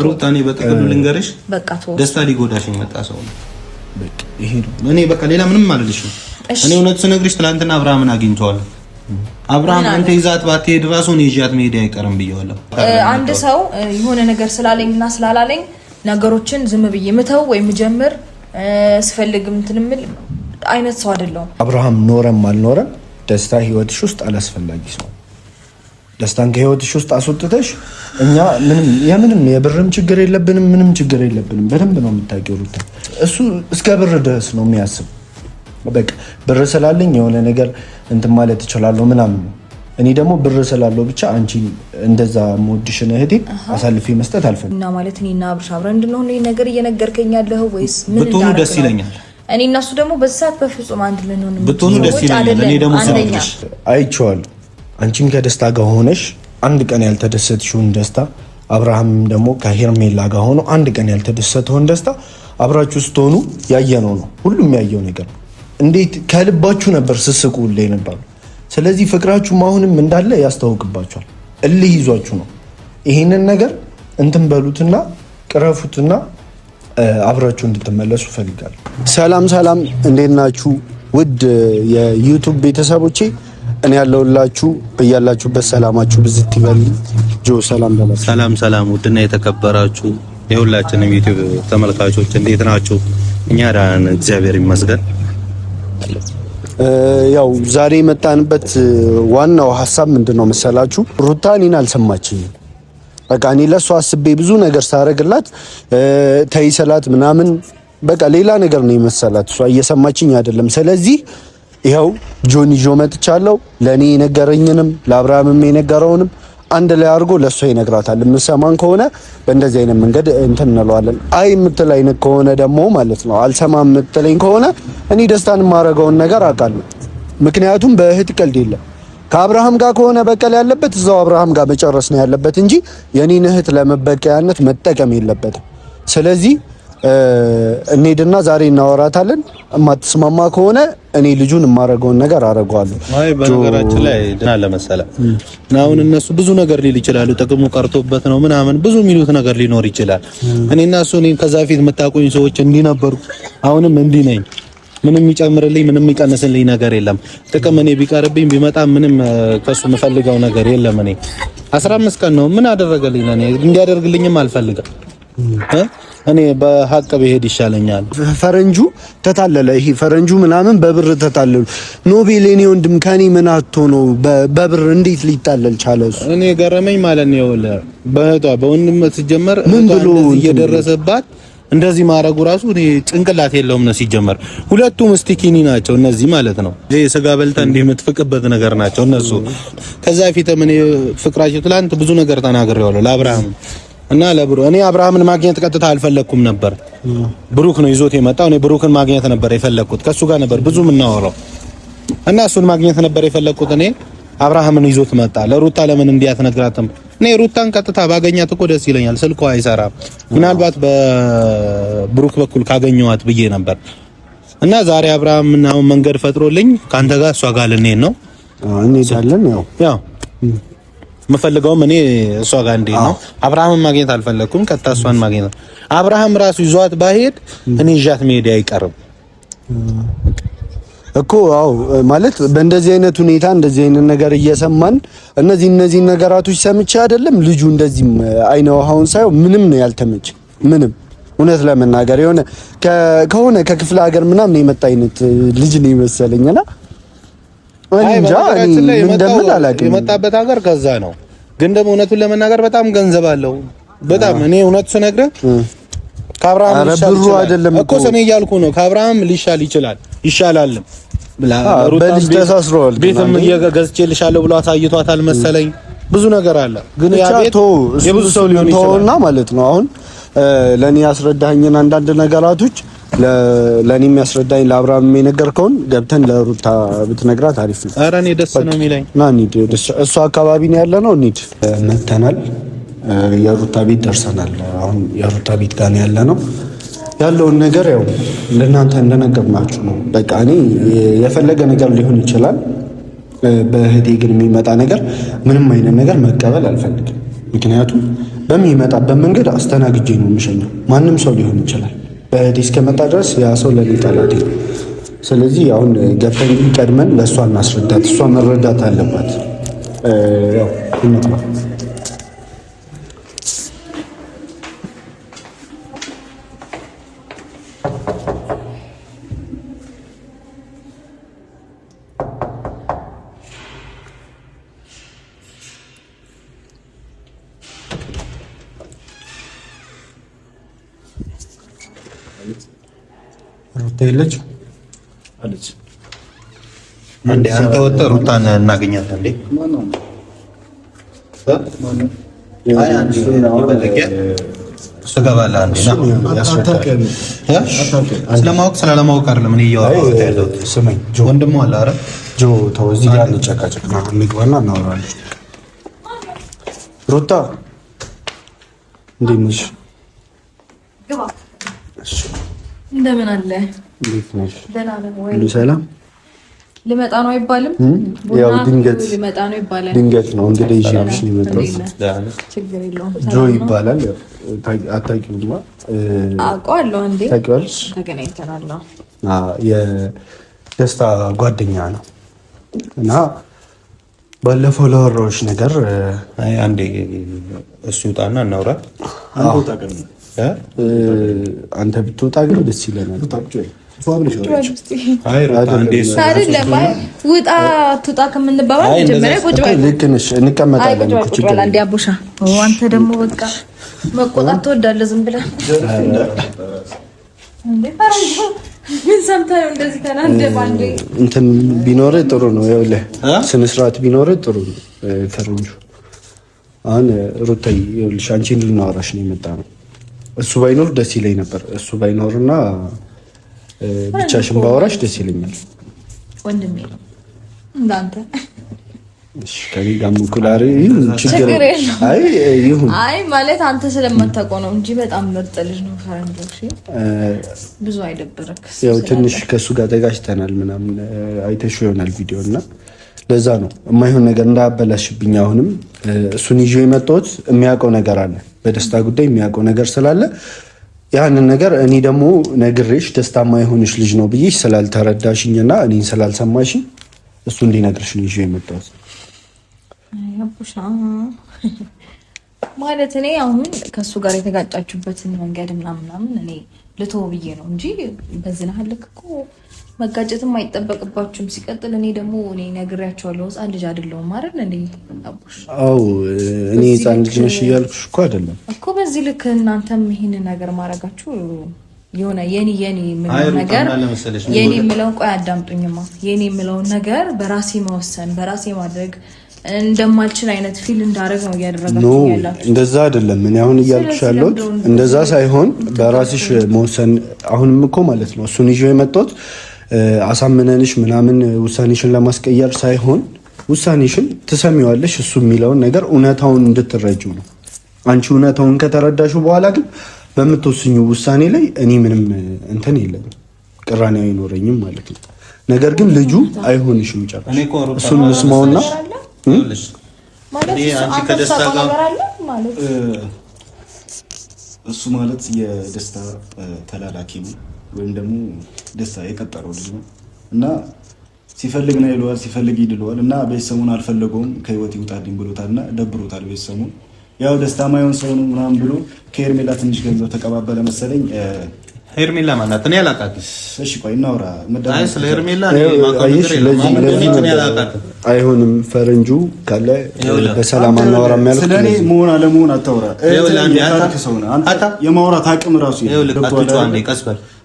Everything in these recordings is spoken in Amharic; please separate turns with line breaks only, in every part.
ሩታኔ በጥቅሉ ልንገርሽ ደስታ ሊጎዳሽ የመጣ ሰው ነው። በቃ ይሄ ነው። እኔ በቃ ሌላ ምንም አልልሽም። እኔ እውነት ስነግርሽ ትናንትና አብርሃምን አግኝቼዋለሁ። አብርሃም አንተ ይዛት ባትሄድ ራሱ ነው ይዣት መሄድ አይቀርም ብየዋለሁ።
አንድ ሰው የሆነ ነገር ስላለኝና ስላላለኝ ነገሮችን ዝም ብዬ ምተው ወይ ምጀምር ስፈልግም እንትንምል አይነት ሰው አይደለም።
አብርሃም ኖረም አልኖረም ደስታ ህይወትሽ ውስጥ አላስፈላጊ ሰው። ደስታን ከህይወትሽ ውስጥ አስወጥተሽ እኛ ምንም የብርም ችግር የለብንም፣ ምንም ችግር የለብንም። በደንብ ነው የምታውቂው ሩታ። እሱ እስከ ብር ድረስ ነው የሚያስብ። በቃ ብር ስላለኝ የሆነ ነገር እንትን ማለት እችላለሁ ምናምን። እኔ ደግሞ ብር ስላለው ብቻ አንቺ እንደዛ ሞድሽን እህቴ አሳልፌ መስጠት አልፈልግም።
እና ማለት እኔና አብርሽ አብረን እንድንሆን ነገር እየነገርከኝ ያለኸው ወይስ ምን
ብትሆኑ ደስ ይለኛል።
እኔ እና እሱ ደግሞ በዛት በፍጹም አንድ ልንሆን
ብትሆኑ ደስ ይለኛል። እኔ ደግሞ ስለሽ
አይቼዋለሁ። አንቺም ከደስታ ጋር ሆነሽ አንድ ቀን ያልተደሰትሽውን ደስታ አብርሃም ደግሞ ከሄርሜላ ጋር ሆኖ አንድ ቀን ያልተደሰተውን ደስታ አብራችሁ ስትሆኑ ያየነው ነው። ሁሉም ያየው ነገር እንዴት ከልባችሁ ነበር ስስቁ ላይ ነበር። ስለዚህ ፍቅራችሁም አሁንም እንዳለ ያስታውቅባችኋል። እልህ ይዟችሁ ነው። ይሄንን ነገር እንትን በሉትና ቅረፉትና አብራችሁ እንድትመለሱ ፈልጋለሁ። ሰላም፣ እንዴት ናችሁ ውድ የዩቲዩብ ቤተሰቦቼ? እኔ ያለሁላችሁ በያላችሁበት ሰላማችሁ ብዝት ይበል። ጆ ሰላም ውድና የተከበራችሁ የሁላችንም ዩቲዩብ ተመልካቾች እንዴት ናችሁ? እኛ ደህና ነን፣ እግዚአብሔር ይመስገን። ያው ዛሬ የመጣንበት ዋናው ሀሳብ ምንድነው መሰላችሁ? ሩታ እኔን አልሰማችኝም። በቃ እኔ ለሷ አስቤ ብዙ ነገር ሳረግላት ተይሰላት ምናምን በቃ ሌላ ነገር ነው የመሰላት። እሷ እየሰማችኝ አይደለም። ስለዚህ ይኸው ጆን ይዞ መጥቻለሁ። ለኔ የነገረኝንም ለአብርሃምም የነገረውንም አንድ ላይ አድርጎ ለሷ ይነግራታል። የምሰማን ከሆነ በእንደዚህ አይነት መንገድ እንትን እንለዋለን። አይ የምትል አይነት ከሆነ ደግሞ ማለት ነው አልሰማም የምትለኝ ከሆነ እኔ ደስታን የማደርገውን ነገር አውቃለሁ። ምክንያቱም በእህት ቀልድ የለም። ከአብርሃም ጋር ከሆነ በቀል ያለበት እዛው አብርሃም ጋር መጨረስ ነው ያለበት እንጂ የኔን እህት ለመበቀያነት መጠቀም የለበትም። ስለዚህ እንሂድና ዛሬ እናወራታለን። እማትስማማ ከሆነ እኔ ልጁን የማደርገውን ነገር አደርገዋለሁ።
አይ በነገራችን ላይ ደህና ለመሰለ አሁን እነሱ ብዙ ነገር ሊል ይችላሉ። ጥቅሙ ቀርቶበት ነው ምናምን ብዙ የሚሉት ነገር ሊኖር ይችላል። እኔና እሱ ከዛ ፊት የምታውቁኝ ሰዎች እንዲህ ነበሩ፣ አሁንም እንዲህ ነኝ። ምንም ይጨምርልኝ ምንም ይቀንስልኝ ነገር የለም። ጥቅም እኔ ቢቀርብኝ ቢመጣ ምንም ከሱ የምፈልገው ነገር የለም። እኔ 15 ቀን ነው ምን አደረገልኝ? እኔ እንዲያደርግልኝም አልፈልግም። እኔ በሐቅ ብሄድ ይሻለኛል።
ፈረንጁ ተታለለ። ይሄ ፈረንጁ ምናምን በብር ተታለሉ። ኖቤል የኔ ወንድም ከኔ ምን አጥቶ ነው በብር እንዴት ሊታለል ቻለ?
እኔ ገረመኝ ማለት ነው። በእህቷ በወንድም ሲጀመር
ምን ብሎ
እየደረሰባት እንደዚህ ማረጉ ራሱ እኔ ጭንቅላት የለውም ነው ሲጀመር። ሁለቱም ስቲኪኒ ናቸው እነዚህ ማለት ነው። ይሄ ስጋ በልታ እንዲህ የምትፍቅበት ነገር ናቸው እነሱ። ከዛ ፊትም እኔ ፍቅራቸው ትላንት ብዙ ነገር ተናግሬዋለሁ ለአብርሃም እና ለብሩ። እኔ አብርሃምን ማግኘት ቀጥታ አልፈለኩም ነበር። ብሩክ ነው ይዞት የመጣው። እኔ ብሩክን ማግኘት ነበር የፈለኩት። ከሱ ጋር ነበር ብዙ የምናወራው እና እሱን ማግኘት ነበር የፈለኩት። እኔ አብርሃምን ይዞት መጣ። ለሩታ ለምን እንዲያት ነግራትም? እኔ ሩታን ቀጥታ ባገኛት እኮ ደስ ይለኛል። ስልኳ አይሰራም። ምናልባት በብሩክ በኩል ካገኘዋት ብዬ ነበር እና ዛሬ አብርሃም አሁን መንገድ ፈጥሮልኝ ካንተ ጋር እሷ ጋር ልንሄድ ነው።
እንሄዳለን። ያው
መፈልገውም እኔ እሷ ጋር እንዴት ነው አብርሃምን ማግኘት አልፈለኩም። ቀጥታ እሷን ማግኘት ነው። አብርሃም ራሱ ይዟት ባሄድ እኔ ይዣት መሄድ አይቀርም
እኮ። አዎ ማለት በእንደዚህ አይነት ሁኔታ እንደዚህ አይነት ነገር እየሰማን እነዚህ ነገራቶች ሰምቼ አይደለም ልጁ እንደዚህ አይነው አሁን ሳይው ምንም ነው ያልተመቸ። ምንም እውነት ለመናገር ከሆነ ከክፍለ ሀገር ምናምን የመጣ አይነት ልጅ ነው ይመስለኝና እንጃ እንደምን አላውቅም።
የመጣበት ሀገር ከዛ ነው። ግን ደግሞ እውነቱን ለመናገር በጣም ገንዘብ አለው። በጣም እኔ እውነት ስነግርህ ከአብርሃም ሊሻል
ብሩ አይደለም
እኮ ሰኔ እያልኩ ነው። ከአብርሃም ሊሻል ይሻላል።
በልጅ ተሳስሯል።
ቤትም ገዝቼልሻለሁ ብሎ አሳይቷታል መሰለኝ። ብዙ ነገር አለ። ግን ያ ቤት የብዙ ሰው ሊሆን ይችላል
ማለት ነው። አሁን ለኔ ያስረዳኸኝን አንዳንድ ነገራቶች ለኔ የሚያስረዳኝ ለአብርሃም የነገርከውን ገብተን ለሩታ ብትነግራት አሪፍ ነው።
ኧረ እኔ ደስ ነው የሚለኝ።
ና እንሂድ። እሱ አካባቢ ነው ያለነው። እንሂድ። መተናል። የሩታ ቤት ደርሰናል። አሁን የሩታ ቤት ጋር ነው ያለነው። ያለውን ነገር ያው ለእናንተ እንደነገርናችሁ ነው። በቃ እኔ የፈለገ ነገር ሊሆን ይችላል። በእህቴ ግን የሚመጣ ነገር ምንም አይነት ነገር መቀበል አልፈልግም። ምክንያቱም በሚመጣበት መንገድ አስተናግጄ ነው የምሸኘው። ማንም ሰው ሊሆን ይችላል። በእህቴ እስከመጣ ድረስ ያ ሰው ለኔ ጠላቴ ነው። ስለዚህ አሁን ገብተን ቀድመን ለእሷ እናስረዳት። እሷ መረዳት አለባት። ያው እንጥራ ሩታ የለች አለች።
አንዴ አንተ ወጥተህ ሩታን እናገኛት እንዴ? አይ አንዴ ትገባለህ አንዴ ና ስለማወቅ ስላለማወቅ አይደለም እኔ እያወራሁ ያለሁት።
ስመኝ
ወንድሙ አለ። ኧረ
ጆ ተው፣ እዚህ ጋር እንጨቃጨቅ ነው። እንግባና እናወራለን። ሩታ እንዴት ነሽ?
ግባ። እንደምን አለ?
እንዴት ነሽ?
ደህና ነኝ ወይ?
ሁሉ ሰላም?
ልመጣ ነው አይባልም?
ያው ድንገት
ልመጣ ነው ይባላል።
ድንገት ነው እንግዲህ ይዤልሽ ነው የመጣሁት።
ችግር የለውም።
ጆ ይባላል። አታውቂውማ?
አውቀዋለሁ። እንዴ
ታውቂዋለሽ?
ተገናኝተናል።
የደስታ ጓደኛ ነው እና ባለፈው ላወራሁሽ ነገር
አንዴ እሱ ይውጣና እናውራ።
አንተ ብትወጣ ግን ደስ ይለናል።
ውጣ ትውጣ ከምንባባል መጀመሪያ ቁጭ በል።
ልክ ነሽ፣ እንቀመጣለን።
አንተ ደግሞ በቃ መቆጣት ትወዳለህ። ዝም ብለህ ምን ሰምተህ ነው እንደዚህ ተናደህ? ባንዴ
እንትን ቢኖርህ ጥሩ ነው። ይኸውልህ ስነ ስርዓት ቢኖርህ ጥሩ ነው። ፈረንጁ አሁን ሩታዬ፣ ይኸውልሽ አንቺን ልናወራሽ ነው የመጣ ነው። እሱ ባይኖር ደስ ይለኝ ነበር። እሱ ባይኖርና ብቻሽን ባወራሽ ደስ ይለኛል።
ወንድሜ ነው እንዳንተ።
እሺ ከኔ ጋር ሙኩላሪ ችግር አይ ይሁን።
አይ ማለት አንተ ስለማታውቀው ነው እንጂ በጣም ምርጥ ልጅ ነው ፈረንጆ። እሺ ብዙ አይደብርክ።
ያው ትንሽ ከሱ ጋር ተጋጭተናል ምናምን አይተሽው ይሆናል ቪዲዮ እና ለዛ ነው የማይሆን ነገር እንዳያበላሽብኝ። አሁንም እሱን ይዤ የመጣሁት የሚያውቀው ነገር አለ፣ በደስታ ጉዳይ የሚያውቀው ነገር ስላለ ያንን ነገር እኔ ደግሞ ነግሬሽ ደስታ የማይሆንሽ ልጅ ነው ብዬሽ ስላልተረዳሽኝና እኔን ስላልሰማሽኝ እሱ እንዲነግርሽ ነው ይዤ የመጣሁት።
ማለት እኔ አሁን ከእሱ ጋር የተጋጫችሁበትን መንገድ ምናምን እኔ ልተው ብዬ ነው እንጂ በዚህ ነው ልክ እኮ መጋጨትም አይጠበቅባችሁም። ሲቀጥል እኔ ደግሞ እኔ ነግሬያቸዋለሁ፣ ህፃን ልጅ አይደለሁም አይደል እንዴ አቡሽ?
አዎ እኔ ህፃን ልጅ ነሽ እያልኩሽ እኮ አይደለም
እኮ። በዚህ ልክ እናንተም ይሄን ነገር ማድረጋችሁ የሆነ የኔ የምለው ነገር የኔ የምለው ቆይ አዳምጡኝማ። የኔ የምለውን ነገር በራሴ መወሰን በራሴ ማድረግ እንደማልችል አይነት ፊል እንዳደረግ ነው እያደረጋችሁ ያላችሁ።
እንደዛ አይደለም እኔ አሁን እያልኩሽ ያለሁት እንደዛ ሳይሆን በራስሽ መወሰን። አሁንም እኮ ማለት ነው እሱን ይዤ የመጣሁት አሳምነንሽ ምናምን ውሳኔሽን ለማስቀየር ሳይሆን ውሳኔሽን ትሰሚዋለሽ፣ እሱ የሚለውን ነገር እውነታውን እንድትረጁ ነው። አንቺ እውነታውን ከተረዳሹ በኋላ ግን በምትወስኙ ውሳኔ ላይ እኔ ምንም እንትን የለኝም፣ ቅራኔ አይኖረኝም ማለት ነው። ነገር ግን ልጁ አይሆንሽም ጨርሽ። እሱን እንስማውና
እሱ ማለት የደስታ ተላላኪ ነው ወይም ደግሞ ደስታ የቀጠረው ልጅ ነው እና ሲፈልግ ነው ይለዋል፣ ሲፈልግ ይድለዋል እና ቤተሰቡን አልፈለገውም፣ ከህይወት ይውጣልኝ ብሎታል እና ደብሮታል ቤተሰቡን። ያው ደስታ ማይሆን ሰው ነው ምናምን ብሎ ከሄርሜላ ትንሽ ገንዘብ ተቀባበለ መሰለኝ።
ሄርሜላ ማለት እኔ አላውቃትም።
እሺ ቆይ እናውራ።
አይ ስለ ሄርሜላ
አይሆንም። ፈረንጁ ካለ በሰላም አናወራም ያልኩት
ስለኔ መሆን አለመሆን አታውራ። አንተ የማውራት አቅም ራሱ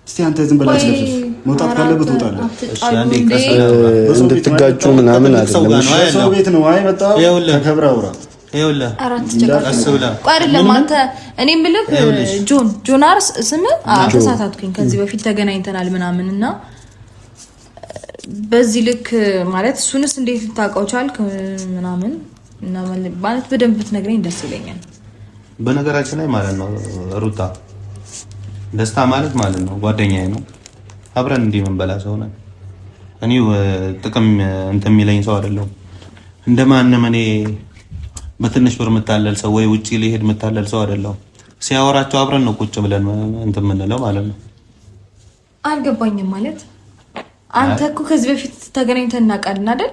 እስቲ አንተ ዝም ብለህ ስለፍፍ መውጣት ካለበት ትወጣለህ።
እሺ አንዴ
እንድትጋጩ ምናምን አይደለም።
ሰው ቤት ነው አይ መጣ ተከብራ አውራ
ይኸውልህ
አይደለም አንተ እኔ የምልህ ጆናርስ ስምህ ተሳሳትኩኝ። ከዚህ በፊት ተገናኝተናል ምናምን እና በዚህ ልክ ማለት እሱንስ እንዴት ልታውቀው ቻልክ ምናምን እና ማለት በደንብ ብትነግረኝ ደስ ይለኛል።
በነገራችን ላይ ማለት ነው ሩታ ደስታ ማለት ነው ጓደኛዬ ነው። አብረን እንዲህ የምንበላ ሰው ነን። እኔ ጥቅም እንትን የሚለኝ ሰው አይደለሁም። እንደማንም እኔ በትንሽ ብር የምታለል ሰው ወይ ውጪ ሊሄድ የምታለል ሰው አይደለም። ሲያወራቸው አብረን ነው ቁጭ ብለን እንትን የምንለው ማለት ነው።
አልገባኝም ማለት አንተ እኮ ከዚህ በፊት ተገናኝተን እናውቃለን አይደል?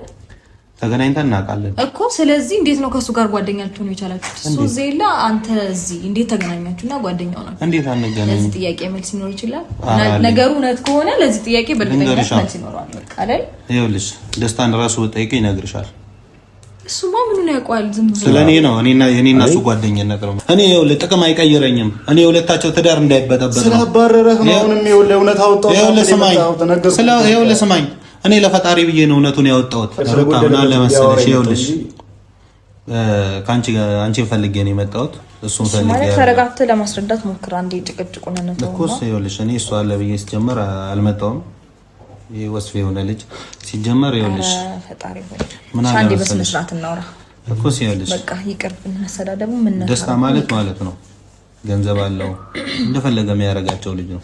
ተገናኝተን እናውቃለን
እኮ። ስለዚህ እንዴት ነው ከሱ ጋር ጓደኛ ልትሆኑ የቻላችሁት? እሱ ዜላ አንተ እዚህ እንዴት ተገናኛችሁና ጓደኛው ናችሁ?
እንዴት አንገናኝ?
ለዚህ ጥያቄ መልስ ይኖር ይችላል። ነገሩ እውነት ከሆነ ለዚህ ጥያቄ በእርግጠኝነት መልስ ይኖራል አይደል?
ይኸውልሽ ደስታን ራሱ ብጠይቀኝ ይነግርሻል።
እሱማ ምኑን ያውቀዋል? ዝም ብሎ
ስለኔ ነው። እኔና እሱ ጓደኝነት ነው። እኔ ይኸውልህ ጥቅም አይቀይረኝም። እኔ ሁለታቸው ትዳር እንዳይበጠበጥ ነው
ስለባረረህ ነው። አሁንም ይኸውልህ እውነት አወጣው።
ይኸውልህ ስማኝ እኔ ለፈጣሪ ብዬ ነው እውነቱን ያወጣሁት። ሩታና ለመሰለሽ ይኸውልሽ አንቺን ፈልጌ ነው የመጣሁት። እሱን ፈልጌ
ማለት ተረጋግተህ ለማስረዳት ሞክር። አንዴ ጭቅጭቁን ነው
እኮ ይኸውልሽ እኔ እሱ አለ ብዬ ሲጀመር አልመጣሁም። ይሄ ወስፌ የሆነ ልጅ ሲጀመር ይኸውልሽ
ፈጣሪ ሆይ አንዴ በስነ ስርዓት እናውራ
እኮ ይኸውልሽ
በቃ ይቅርብን። መሰዳደቡ ምን ነው
ደስታ ማለት ነው ገንዘብ አለው እንደፈለገ የሚያደርጋቸው ልጅ ነው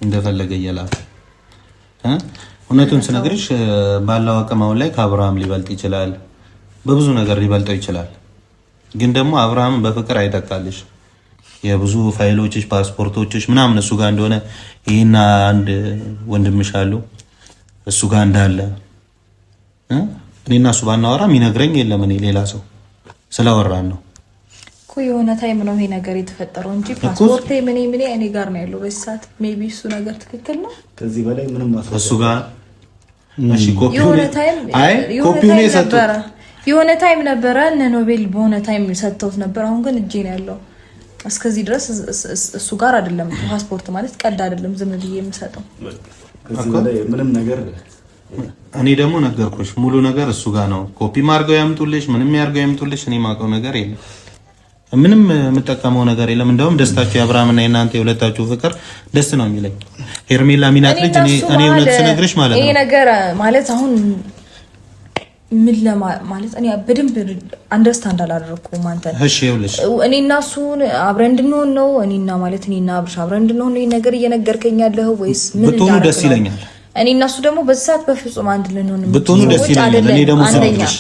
እንደፈለገ እየላከ እውነቱን ስነግርሽ ባለው አቅም አሁን ላይ ከአብርሃም ሊበልጥ ይችላል፣ በብዙ ነገር ሊበልጠው ይችላል። ግን ደግሞ አብርሃም በፍቅር አይተካልሽ። የብዙ ፋይሎችሽ ፓስፖርቶችሽ ምናምን እሱ ጋር እንደሆነ ይሄና አንድ ወንድምሽ አሉ እሱ ጋር እንዳለ እኔና እሱ ባናወራ የሚነግረኝ የለም። እኔ ሌላ ሰው ስላወራን ነው
እኮ የሆነ ታይም ነው ይሄ ነገር የተፈጠረው እንጂ ፓስፖርቴ ምን እኔ ጋር ነው ያለው በዚህ ሰዓት። ሜቢ እሱ ነገር ትክክል ነው።
ከዚህ በላይ ምንም ማስረጃ
እሱ ጋር እሺ ኮፒው
ነው የሰጠው። የሆነ ታይም ነበረ እነ ኖቤል በሆነ ታይም ሰጥተውት ነበር። አሁን ግን እጄ ነው ያለው። እስከዚህ ድረስ እሱ ጋር አይደለም። ፓስፖርት ማለት ቀልድ አይደለም ዝም ብዬ የምሰጠው።
ከዚህ በላይ ምንም ነገር
እኔ ደግሞ ነገርኩሽ፣ ሙሉ ነገር እሱ ጋር ነው። ኮፒ ማርገው ያምጡልሽ፣ ምንም ያርገው ያምጡልሽ፣ እኔ ማውቀው ነገር የለም። ምንም የምጠቀመው ነገር የለም። እንደውም ደስታችሁ የአብርሃምና የእናንተ የሁለታችሁ ፍቅር ደስ ነው የሚለኝ። ሄርሜላ ሚናት ልጅ እኔ እውነት ስነግርሽ ማለት ነው
ይሄ ነገር ማለት አሁን ምን ማለት እኔ በደንብ አንደርስታንድ አላደረኩም አንተ።
እሺ ይኸውልሽ
እኔና እሱ አብረን እንድንሆን ነው እኔና አብርሽ አብረን እንድንሆን ነው ነገር እየነገርከኝ ያለው ወይስ ምን?
ብትሆኑ ደስ ይለኛል።
እኔና እሱ ደግሞ በዚህ ሰዓት በፍጹም አንድ ልንሆን
ብትሆኑ ደስ ይለኛል። እኔ ደግሞ ስነግርሽ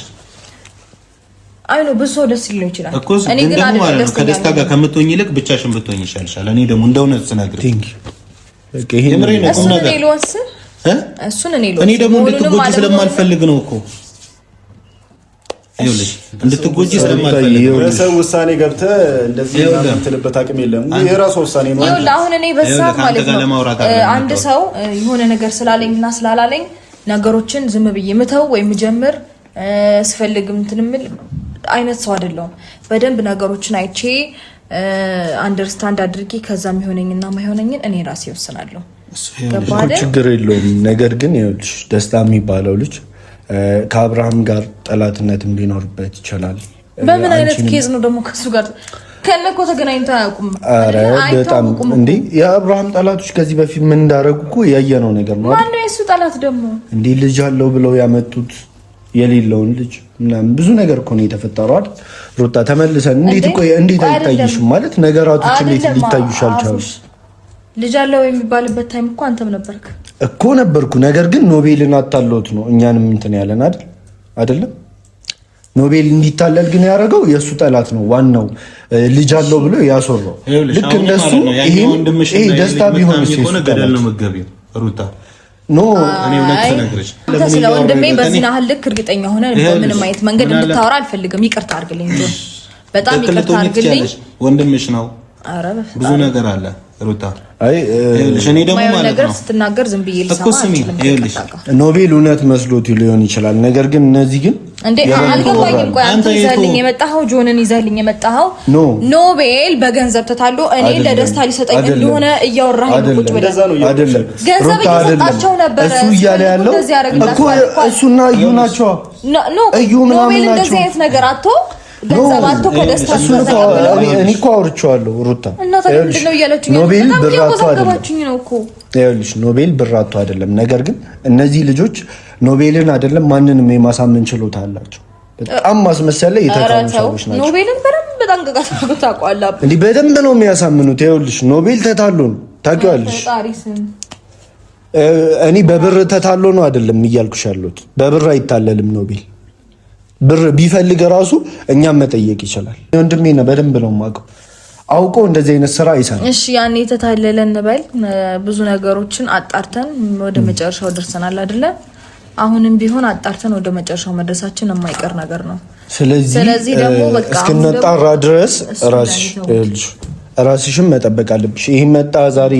አይኖ ብዙ ደስ ሊለው ይችላል።
እኔ ግን ማለት ነው ከደስታ ጋር ከምትሆኝ ይልቅ ብቻሽን ብትሆኝ ይሻልሻል። እኔ ደግሞ እንደውነት ስነግርሽ በቃ ይሄ ነው እኔ ደግሞ እንድትጎጂ ስለማልፈልግ ነው እኮ ይኸውልሽ እንድትጎጂ ስለማልፈልግ ነው።
በሰው ውሳኔ ገብተህ እንደዚህ የምትልበት አቅም የለም። የራሱ ውሳኔ ነው።
ይኸውልህ አሁን እኔ በዛ ማለት ነው አንድ ሰው የሆነ ነገር ስላለኝና ስላላለኝ ነገሮችን ዝም ብዬ ምተው ወይም ጀምር ስፈልግም እንትንምል አይነት ሰው አይደለሁም። በደንብ ነገሮችን አይቼ አንደርስታንድ አድርጌ ከዛ የሚሆነኝና ማይሆነኝን እኔ ራሴ ወስናለሁ።
ችግር የለውም። ነገር ግን ይኸውልሽ ደስታ የሚባለው ልጅ ከአብርሃም ጋር ጠላትነትም ሊኖርበት ይችላል።
በምን አይነት ኬዝ ነው ደግሞ ከሱ ጋር ከነኮ ተገናኝተው አያውቁም?
አረ በጣም እንዴ የአብርሃም ጠላቶች ከዚህ በፊት ምን እንዳደረጉ እኮ ያየነው ነገር ነው።
ማነው የሱ ጠላት ደግሞ?
እንዴ ልጅ አለው ብለው ያመጡት የሌለውን ልጅ ምናምን ብዙ ነገር እኮ ነው የተፈጠረው አይደል? ሩታ ተመልሰን እንዴት አይታይሽም ማለት ነገራቶች እንዴት ሊታዩሽ አልቻሉ?
ልጅ አለው የሚባልበት ታይም እኮ አንተም ነበርክ
እኮ ነበርኩ። ነገር ግን ኖቤልን አታለውት ነው እኛንም እንትን ያለን አይደለም። ኖቤል እንዲታለል ግን ያደረገው የእሱ ጠላት ነው ዋናው ልጅ አለው ብሎ ያስወራው። ልክ እንደሱ ይሄ ደስታ ቢሆን
ገደል ነው መገቢው ሩታ
ኖ
እኔ እውነት ስነግርሽ
ስለ ወንድሜ በዚህ ያህል ልክ እርግጠኛ ሆነ በምንም አይነት መንገድ እንድታወራ አልፈልግም። ይቅርታ አድርግልኝ ጆን፣ በጣም ይቅርታ አድርግልኝ።
ወንድምሽ ነው። ብዙ ነገር አለ ሩታ።
አይ
እኔ ደግሞ ማለት
ነገር ስትናገር ዝም ብዬ ልሰማ
ኖቤል እውነት መስሎት ሊሆን ይችላል። ነገር ግን እነዚህ ግን
እንዴ አልገባኝም። ቆይ አንተ ይዘልኝ የመጣኸው ጆንን ይዘልኝ የመጣኸው ኖቤል በገንዘብ ተታሎ እኔ ለደስታ ሊሰጠኝ እንደሆነ እያወራህ ቁጭ ብለህ
አይደለም።
ገንዘብ እየሰጣቸው ነበር
እሱ እያለ ያለው እኮ እሱና እዩ ናቸው። እዩ ምናምን ናቸው።
እንደዚህ አይነት ነገር አቶ ገንዘባቶ ከደስታ
እኔ እኮ አውርቼዋለሁ ሩታ።
ኖቤል
ብራቶ አይደለም። ነገር ግን እነዚህ ልጆች ኖቤልን አይደለም ማንንም የማሳመን ችሎታ አላቸው። በጣም ማስመሰል ላይ የተካኑ ሰዎች ናቸው።
ኖቤልን በደንብ ጠንቅቀህ ታውቃለህ።
እንዴ በደንብ ነው የሚያሳምኑት። ይኸውልሽ ኖቤል ተታሎ ነው ታውቂዋለሽ። እኔ በብር ተታሎ ነው አይደለም እያልኩሽ ያለሁት። በብር አይታለልም ኖቤል። ብር ቢፈልግ ራሱ እኛም መጠየቅ ይችላል። ወንድሜ ነው፣ በደንብ ነው የማውቀው። አውቆ እንደዚህ አይነት ስራ ይሰራል።
እሺ ያኔ የተታለለ እንበል ብዙ ነገሮችን አጣርተን ወደ መጨረሻው ደርሰናል አይደለ? አሁንም ቢሆን አጣርተን ወደ መጨረሻው መድረሳችን የማይቀር ነገር ነው። ስለዚህ ደግሞ በቃ
እስክንጣራ ድረስ ራስሽን መጠበቅ አለብሽ። ይሄ መጣ ዛሬ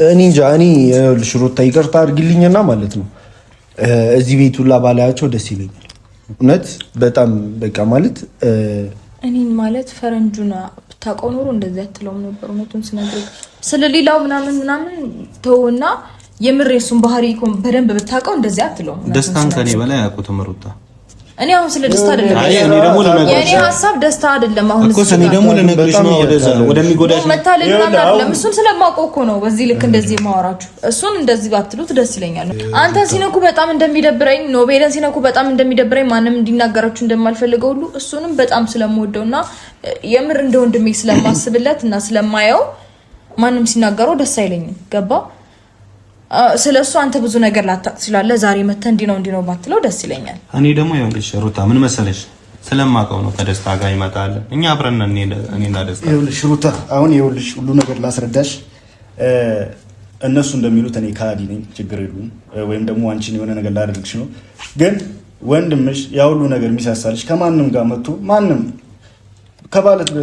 እኔ እንጃ። እኔ ሩታ ይቅርታ አድርጊልኝና ማለት ነው እዚህ ቤት ሁላ ባላያቸው ደስ ይለኛል። እውነት በጣም በቃ ማለት
እኔን ማለት ፈረንጁና ብታውቀው ኖሮ እንደዚህ አትለውም ነበር። እውነቱን ስነግርህ ስለሌላው ምናምን ተውና የምር የሱን ባህሪ በደንብ ብታውቀው እንደዚህ አትለውም።
ደስታን ከኔ በላይ ያውቁትም ሩታ።
እኔ አሁን ስለ ደስታ አይደለም የኔ ሀሳብ ደስታ አይደለም። አሁን
እኔ ደግሞ ለነገርሽ ነው ወደሚጎዳሽ
መታለል ምናምን አይደለም። እሱን ስለማውቀው እኮ ነው በዚህ ልክ እንደዚህ ማወራችሁ። እሱን እንደዚህ ባትሉት ደስ ይለኛል። አንተ ሲነኩ በጣም እንደሚደብረኝ፣ ኖቤልን ሲነኩ በጣም እንደሚደብረኝ፣ ማንም እንዲናገራችሁ እንደማልፈልገው ሁሉ እሱንም በጣም ስለምወደውና የምር እንደ ወንድሜ ስለማስብለት እና ስለማየው ማንም ሲናገረው ደስ አይለኝም። ገባ? ስለሱ አንተ ብዙ ነገር ላታቅ ትችላለህ። ዛሬ መተህ እንዲህ ነው ባትለው ደስ ይለኛል።
እኔ ደግሞ ይኸውልሽ ሩታ ምን መሰለሽ ስለማውቀው ነው ከደስታ ጋር ይመጣል። እኛ አብረን እኔና ደስታ
ይኸውልሽ ሩታ አሁን ይኸውልሽ ሁሉ ነገር ላስረዳሽ። እነሱ እንደሚሉት እኔ ካዲ ነኝ፣ ችግር የለውም ወይም ደግሞ አንቺን የሆነ ነገር ላደርግሽ ነው። ግን ወንድምሽ ያ ሁሉ ነገር የሚሳሳልሽ ከማንም ጋር መጥቶ ማንም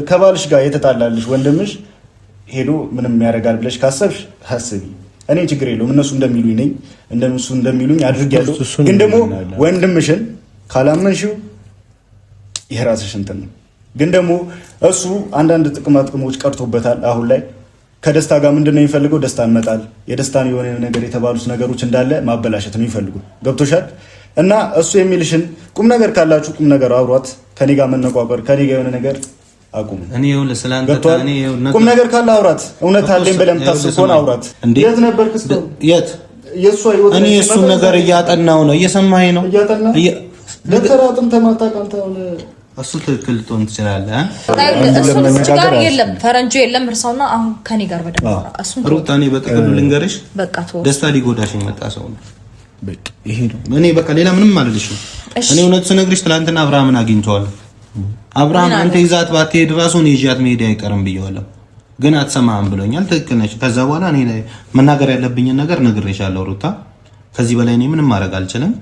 ከባልሽ ጋር የተጣላልሽ ወንድምሽ ሄዶ ምንም ያደርጋል ብለሽ ካሰብሽ አስቢ። እኔ ችግር የለውም እነሱ እንደሚሉኝ ነኝ፣ እነሱ እንደሚሉኝ አድርጌያለሁ። ግን ደግሞ ወንድምሽን ካላመንሽው የራስሽ እንትን ነው። ግን ደግሞ እሱ አንዳንድ ጥቅሞች ቀርቶበታል። አሁን ላይ ከደስታ ጋር ምንድነው የሚፈልገው? ደስታን መጣል፣ የደስታን የሆነ ነገር የተባሉት ነገሮች እንዳለ ማበላሸት ነው የሚፈልጉ። ገብቶሻል? እና እሱ የሚልሽን ቁም ነገር ካላችሁ ቁም ነገር አውሯት። ከኔ ጋር መነቋቆር፣ ከኔ ጋር የሆነ ነገር አቁም።
እኔ ይኸውልህ ስላንተ እኔ
ቁም ነገር ካለ አውራት። እውነት አለኝ ብለህ የምታስብ ከሆነ አውራት። የት ነበርክ እስካሁን?
የት እኔ እሱን ነገር እያጠናው ነው። እየሰማኸኝ ነው?
ለተራጥም ተማታቃንተ ሆነ
እሱ ትክክል ልትሆን ትችላለህ።
የለም ፈረንጁ የለም እርሳውና አሁን ከኔ ጋር በደንብ እሱን
ሩታ እኔ በጥቅሉ ልንገርሽ፣ ደስታ ሊጎዳሽ የመጣ ሰው ነው። በቃ ይሄ ነው። እኔ በቃ ሌላ ምንም አልልሽም። እኔ እውነት ስነግርሽ ትናንትና አብርሃምን አግኝተዋለሁ። አብርሃም አንተ ይዛት ባትሄድ ራሱ እኔ ይዣት መሄድ አይቀርም ብየዋለሁ፣ ግን አትሰማህም ብሎኛል። ትክክል ነሽ። ከዛ በኋላ እኔ መናገር ያለብኝን ነገር ነግሬሻለሁ ሩታ። ከዚህ በላይ እኔ ምንም ማድረግ አልችልም።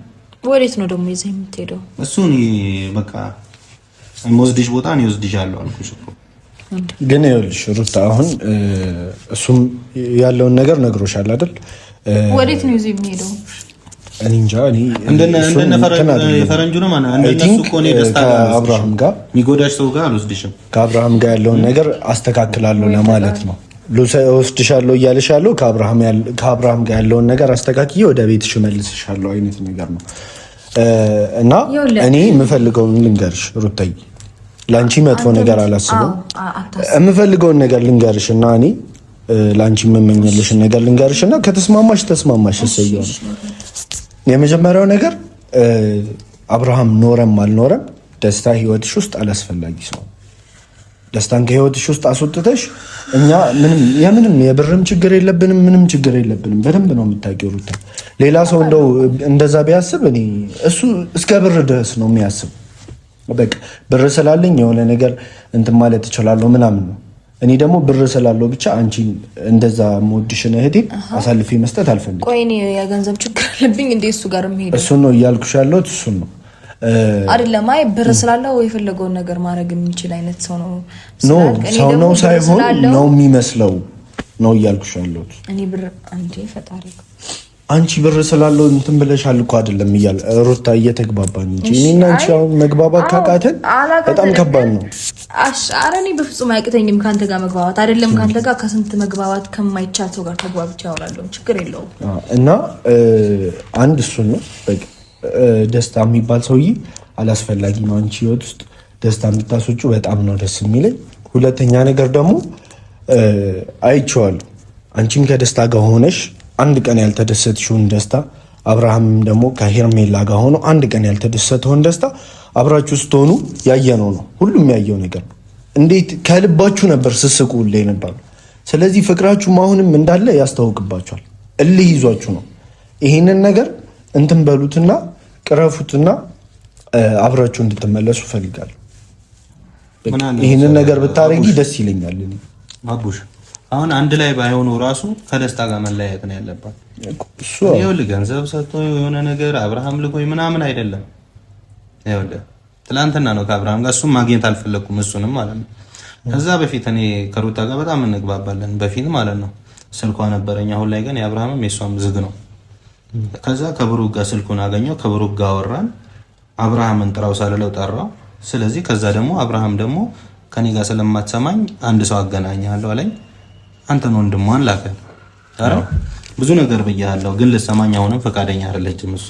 ወዴት ነው ደግሞ ይዘህ የምትሄደው?
እሱ እኔ በቃ የምወስድሽ ቦታ እኔ እወስድሻለሁ አልኩሽ እኮ።
ግን ይኸውልሽ ሩታ አሁን እሱም ያለውን ነገር ነግሮሻል አይደል?
ወዴት ነው ይዘህ የሚሄደው?
እኔ እንጃ። እኔ
እንደነ የፈረንጁ ነው ማለት እንደነሱ እኮ ነው ደስታ
አብርሃም ጋር
የሚጎዳሽ ሰው ጋር አልወስድሽም።
ከአብርሃም ጋር ያለውን ነገር አስተካክላለሁ ለማለት ነው። ወስድሻለሁ እያልሻለሁ ከአብርሃም ጋር ያለውን ነገር አስተካክዬ ወደ ቤትሽ መልስሻለሁ አይነት ነገር ነው። እና እኔ የምፈልገውን ልንገርሽ ሩታዬ፣ ለአንቺ መጥፎ ነገር አላስብም። የምፈልገውን ነገር ልንገርሽ እና እኔ ለአንቺ የምመኝልሽን ነገር ልንገርሽ እና ከተስማማሽ ተስማማሽ እሰየው ነው። የመጀመሪያው ነገር አብርሃም ኖረም አልኖረም ደስታ ህይወትሽ ውስጥ አላስፈላጊ ሰው። ደስታን ከህይወትሽ ውስጥ አስወጥተሽ እኛ ምንም የብርም ችግር የለብንም፣ ምንም ችግር የለብንም። በደንብ ነው የምታውቂው ሩታ። ሌላ ሰው እንደው እንደዛ ቢያስብ እኔ እሱ እስከ ብር ድረስ ነው የሚያስብ። በቃ ብር ስላለኝ የሆነ ነገር እንትን ማለት እችላለሁ ምናምን ነው። እኔ ደግሞ ብር ስላለው ብቻ አንቺን እንደዛ ሞድሽን እህቴ አሳልፌ መስጠት አልፈልግም።
ቆይ እኔ የገንዘብ ችግር አለብኝ እንዴ እሱ ጋር የምሄደው?
እሱን ነው እያልኩሽ ያለሁት፣ እሱን ነው
አይደለም። አይ ብር ስላለው የፈለገውን ነገር ማድረግ የሚችል አይነት ሰው ነው።
ኖ ሰው ነው ሳይሆን ነው የሚመስለው ነው እያልኩሽ ያለሁት።
እኔ ብር አንዴ ፈጣሪ
አንቺ ብር ስላለው እንትን ብለሻል እኮ አይደለም እያለ ሩታ እየተግባባን እንጂ እኔና አንቺ አሁን መግባባት ካቃተን በጣም ከባድ ነው።
ኧረ እኔ በፍጹም አያቅተኝም ካንተ ጋር መግባባት። አይደለም ካንተ ጋር ከስንት መግባባት ከማይቻል ሰው ጋር ተግባብቼ ያወራለሁ። ችግር የለውም።
እና አንድ እሱን ነው በቃ ደስታ የሚባል ሰውዬ አላስፈላጊ ነው አንቺ ህይወት ውስጥ። ደስታ የምታስወጪው በጣም ነው ደስ የሚለኝ። ሁለተኛ ነገር ደግሞ አይቼዋለሁ አንቺም ከደስታ ጋር ሆነሽ አንድ ቀን ያልተደሰትሽውን ደስታ አብርሃምም ደግሞ ከሄርሜላ ጋር ሆኖ አንድ ቀን ያልተደሰተውን ደስታ አብራችሁ ስትሆኑ ያየነው ነው። ሁሉም ያየው ነገር ነው። እንዴት ከልባችሁ ነበር ስስቁ ላይ ነበር። ስለዚህ ፍቅራችሁም አሁንም እንዳለ ያስታውቅባችኋል። እልህ ይዟችሁ ነው። ይሄንን ነገር እንትን በሉትና ቅረፉትና አብራችሁ እንድትመለሱ ፈልጋለሁ። ይህንን ነገር ብታረጊ ደስ ይለኛል።
አቡሽ አሁን አንድ ላይ ባይሆኑ ራሱ ከደስታ ጋር መለያየት ነው ያለባት። እሱ ይኸውልህ ገንዘብ ሰጥቶ የሆነ ነገር አብርሃም ልኮኝ ምናምን አይደለም። ይኸውልህ ትላንትና ነው ከአብርሃም ጋር እሱም ማግኘት አልፈለኩም እሱንም ማለት ነው። ከዛ በፊት እኔ ከሩታ ጋር በጣም እንግባባለን በፊት ማለት ነው። ስልኳ ነበረኝ። አሁን ላይ ግን የአብርሃምም የሷም ዝግ ነው። ከዛ ከብሩክ ጋር ስልኩን አገኘው። ከብሩክ ጋር አወራን። አብርሃምን ጥራው ሳልለው ጠራው። ስለዚህ ከዛ ደግሞ አብርሃም ደግሞ ከኔ ጋር ስለማትሰማኝ አንድ ሰው አገናኛለሁ አለኝ። አንተን ወንድሟን ላከ። አረ ብዙ ነገር ብያለሁ፣ ግን ልሰማኝ አሁንም ፈቃደኛ አይደለችም እሷ።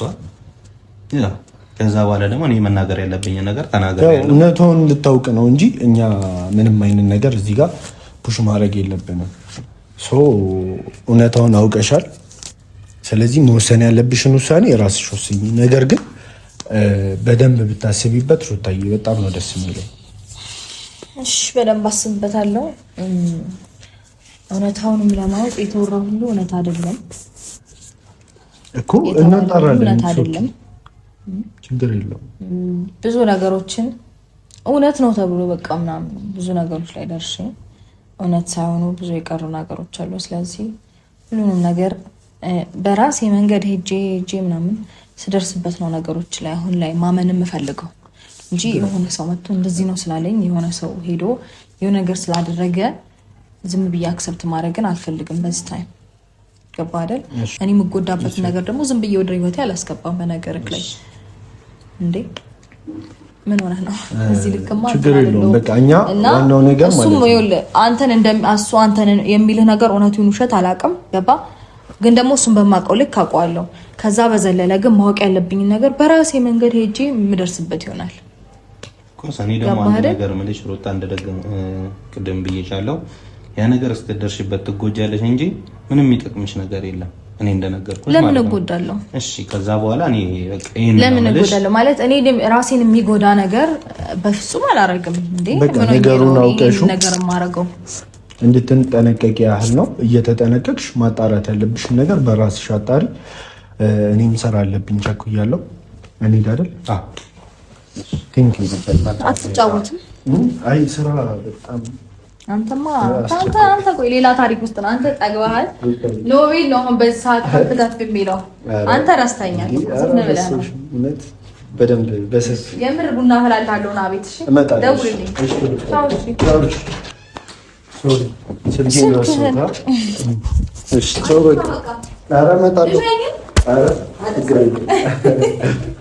ያው ከዛ በኋላ ደግሞ እኔ መናገር ያለብኝ ነገር ተናገራለሁ።
እውነቱን እንድታውቅ ነው እንጂ እኛ ምንም አይነት ነገር እዚህ ጋር ፑሽ ማድረግ የለብንም። ሶ እውነታውን አውቀሻል። ስለዚህ መወሰን ያለብሽን ውሳኔ የራስሽ ወስኝ። ነገር ግን በደንብ ብታስቢበት ሩታዬ፣ በጣም ነው ደስ የሚለው።
እሺ በደንብ አስብበታለሁ። እውነታውንም ለማወቅ የተወራ ሁሉ እውነት አይደለም
እኮ እናጣራለን።
እውነት አይደለም፣
ችግር የለውም።
ብዙ ነገሮችን እውነት ነው ተብሎ በቃ ምናምን ብዙ ነገሮች ላይ ደርሼ እውነት ሳይሆኑ ብዙ የቀሩ ነገሮች አሉ። ስለዚህ ሁሉንም ነገር በራሴ መንገድ ሄጄ ምናምን ስደርስበት ነው ነገሮች ላይ አሁን ላይ ማመን የምፈልገው እንጂ የሆነ ሰው መጥቶ እንደዚህ ነው ስላለኝ የሆነ ሰው ሄዶ የሆነ ነገር ስላደረገ ዝም ብዬ አክሰፕት ማድረግን አልፈልግም። በዚህ ታይም ገባ አይደል? እኔ የምጎዳበት ነገር ደግሞ ዝም ብዬ ወደ ህይወቴ አላስገባም። በነገርክ ላይ እንዴ ምን ሆነ ነው እዚህ ልክማ
ችግር የለውም። በቃ እኛ ዋናው ነገር ማለት ነው
ይኸውልህ አንተን የሚልህ ነገር እውነቱን ውሸት አላውቅም። ገባ ግን ደግሞ እሱን በማውቀው ልክ አውቀዋለሁ። ከዛ በዘለለ ግን ማወቅ ያለብኝ ነገር በራሴ መንገድ ሄጄ የምደርስበት ይሆናል።
ኮሰኒ ደግሞ አንድ ነገር ምልሽ ሩታ እንደደገም ቅድም ብዬሻለሁ። ያ ነገር እስከደርሽበት ትጎጃለሽ እንጂ ምንም የሚጠቅምሽ ነገር የለም። እኔ እንደነገርኩሽ ማለት ነው።
ለምን እጎዳለሁ?
እሺ ከዛ በኋላ እኔ በቃ ይሄን
ለምን እጎዳለሁ ማለት እኔ ራሴን የሚጎዳ ነገር በፍጹም አላረግም። እንዴ
በቃ ነገሩን አውቀሽው
ነገር ማረገው
እንድትጠነቀቂ ያህል ነው። እየተጠነቀቅሽ ማጣራት ያለብሽን ነገር በራስሽ አጣሪ። እኔም ሰራ አለብኝ ቸኩያለሁ። እኔ አይደል? አዎ ቲንክ
አትጫወትም?
አይ ስራ በጣም
አንተ ቆይ ሌላ ታሪክ ውስጥ ነው። አንተ ጠግበሃል። ኖቤል ነው አሁን በዚህ ሰዓት ከፍታት በሚለው አንተ ረስተኛል። ዝም ብለህ ነው
እውነት በደንብ በሰፊ
የምር ቡና ፈላልታለሁ ና ቤት። እሺ ደውልልኝ።
ሶሪ ስልኬን ረሳሁት። እሺ ተው በቃ። ኧረ እመጣለሁ። ኧረ ችግር የለም።